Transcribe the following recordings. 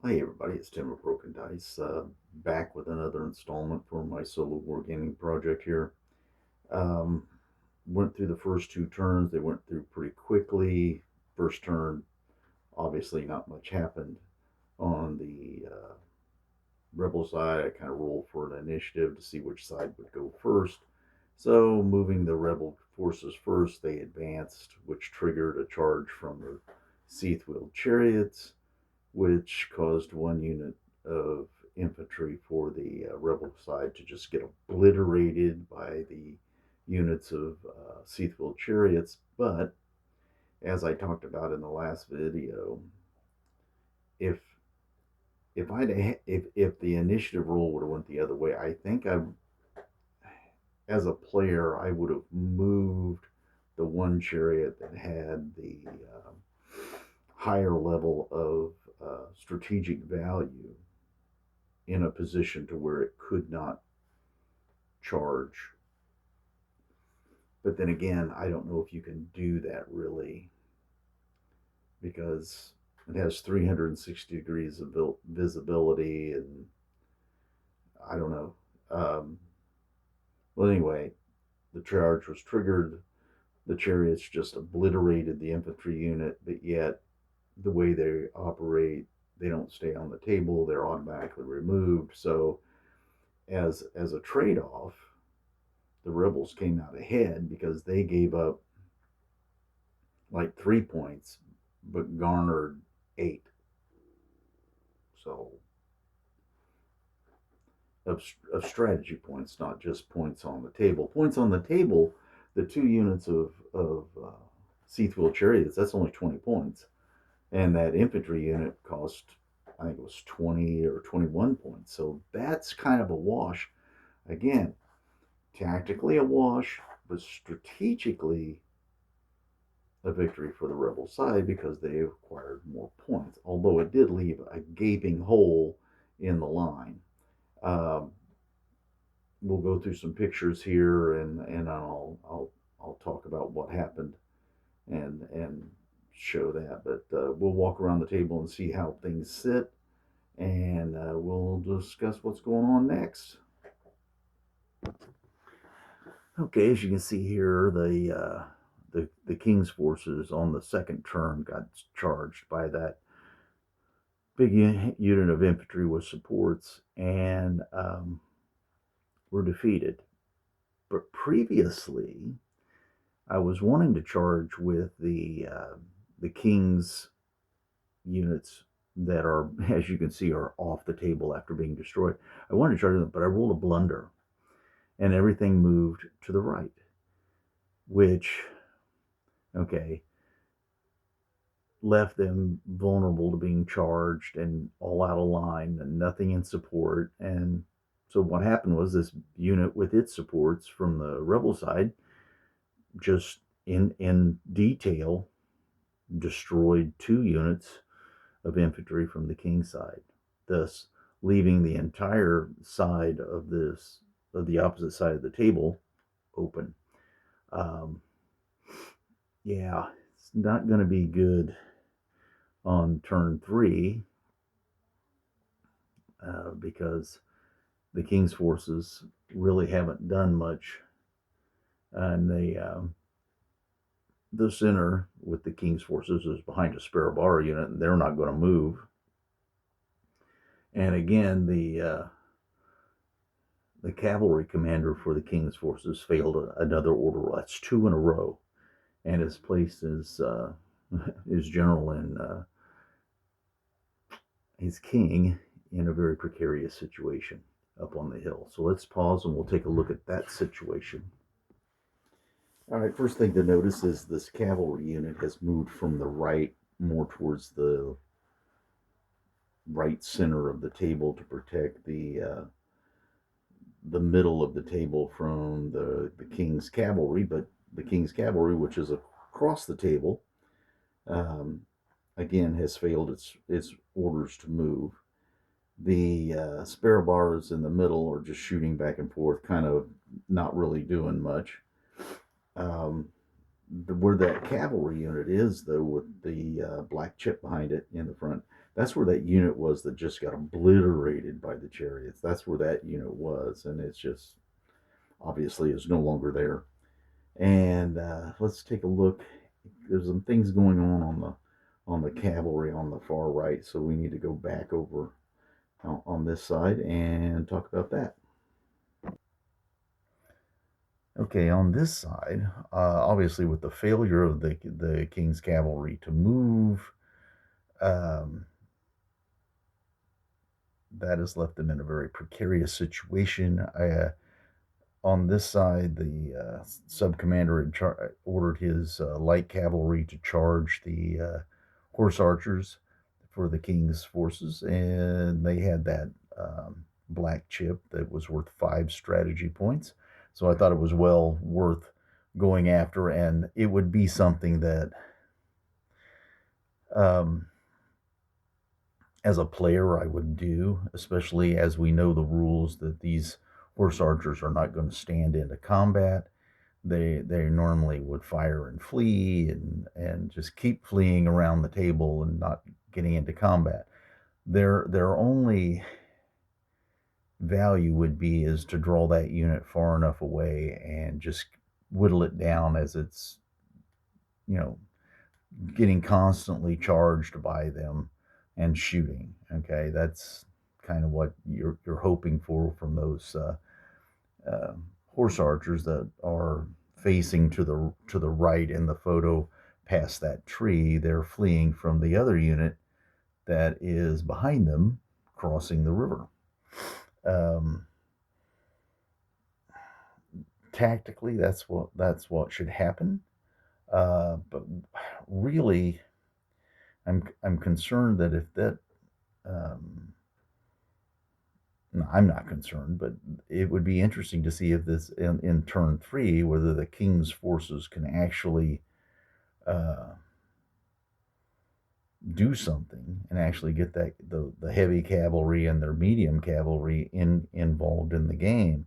Hey everybody, it's Tim of Broken Dice, back with another installment for my solo wargaming project here. Um, Went through the first two turns, they went through pretty quickly. First turn, obviously not much happened. On the rebel side, I kind of rolled for an initiative to see which side would go first. So, moving the rebel forces first, they advanced, which triggered a charge from the Seath wheeled chariots, which caused one unit of infantry for the rebel side to just get obliterated by the units of Seathville chariots. But as I talked about in the last video, if if the initiative roll would have went the other way, I think I, as a player, I would have moved the one chariot that had the higher level of strategic value in a position to where it could not charge. But then again, I don't know if you can do that really because it has 360 degrees of visibility, and I don't know. Well, anyway, the charge was triggered. The chariots just obliterated the infantry unit, but yet the way they operate, they don't stay on the table. They're automatically removed. So as a trade off, the rebels came out ahead because they gave up like 3 points, but garnered 8. So of strategy points, not just points on the table. Points on the table, the two units of Seathwheel chariots, that's only 20 points. And that infantry unit cost, I think it was 20 or 21 points. So that's kind of a wash. Again, tactically a wash, but strategically a victory for the rebel side because they acquired more points, although it did leave a gaping hole in the line. Um, we'll go through some pictures here, and I'll talk about what happened and show that. But we'll walk around the table and see how things sit, and we'll discuss what's going on next. Okay, as you can see here, the king's forces on the second turn got charged by that big unit of infantry with supports and were defeated. But previously, I was wanting to charge with the king's units that are, as you can see, are off the table after being destroyed. I wanted to charge them, but I rolled a blunder, and everything moved to the right, which, okay, left them vulnerable to being charged and all out of line and nothing in support. And so what happened was this unit with its supports from the rebel side just in detail destroyed 2 units of infantry from the king side, thus leaving the entire side of the opposite side of the table open. Um, yeah, it's not going to be good on turn 3 because the king's forces really haven't done much, and the center with the king's forces is behind a Sparrow Bar unit, and they're not going to move. And again, the cavalry commander for the king's forces failed another order. That's 2 in a row, and has placed his general and his king in a very precarious situation up on the hill. So let's pause and we'll take a look at that situation. All right, first thing to notice is this cavalry unit has moved from the right more towards the right center of the table to protect the middle of the table from the king's cavalry. But the king's cavalry, which is across the table, um, again has failed its orders to move. The spare bars in the middle are just shooting back and forth, kind of not really doing much. Um, where that cavalry unit is, though, with the black chip behind it in the front, That's where that unit was that just got obliterated by the chariots. That's where that unit was, and it's just obviously is no longer there. And let's take a look. There's some things going on the cavalry on the far right, so we need to go back over on this side and talk about that. Okay, on this side, obviously with the failure of the king's cavalry to move, um, that has left them in a very precarious situation. On this side, the sub commander had ordered his light cavalry to charge the horse archers for the king's forces, and they had that black chip that was worth 5 strategy points. So I thought it was well worth going after, and it would be something that, um, as a player, I would do, especially as we know the rules that these horse archers are not going to stand into combat. They normally would fire and flee and just keep fleeing around the table and not getting into combat. Their only value would be is to draw that unit far enough away and just whittle it down as it's, you know, getting constantly charged by them and shooting. Okay, that's kind of what you're hoping for from those uh, horse archers that are facing to the right in the photo past that tree. They're fleeing from the other unit that is behind them crossing the river. Um, Tactically, that's what should happen. But really, I'm concerned that if that um, no, I'm not concerned, but it would be interesting to see if this in turn 3 whether the king's forces can actually uh, do something and actually get the heavy cavalry and their medium cavalry involved in the game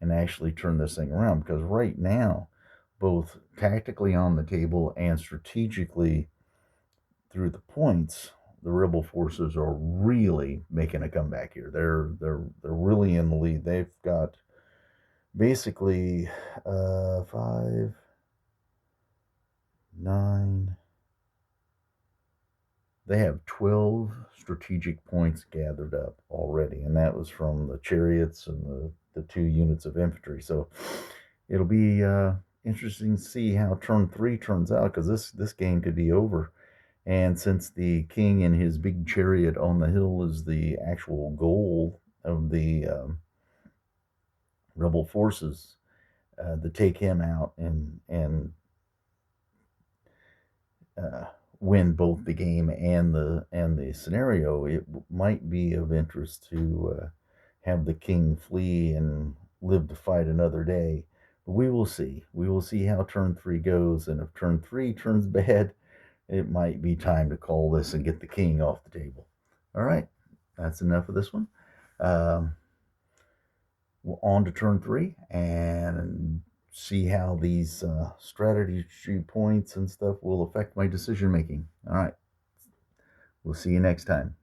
and actually turn this thing around, because right now, both tactically on the table and strategically through the points, the rebel forces are really making a comeback here. They're really in the lead. They've got basically 5, 9. They have 12 strategic points gathered up already, and that was from the chariots and the 2 units of infantry. So it'll be interesting to see how turn 3 turns out, because this game could be over. And since the king and his big chariot on the hill is the actual goal of the rebel forces, to take him out and win both the game and the scenario, it might be of interest to have the king flee and live to fight another day. But we will see. We will see how turn 3 goes, and if turn 3 turns bad, it might be time to call this and get the king off the table. All right, that's enough of this one. Um, on to turn 3 and see how these strategy points and stuff will affect my decision making. All right, we'll see you next time.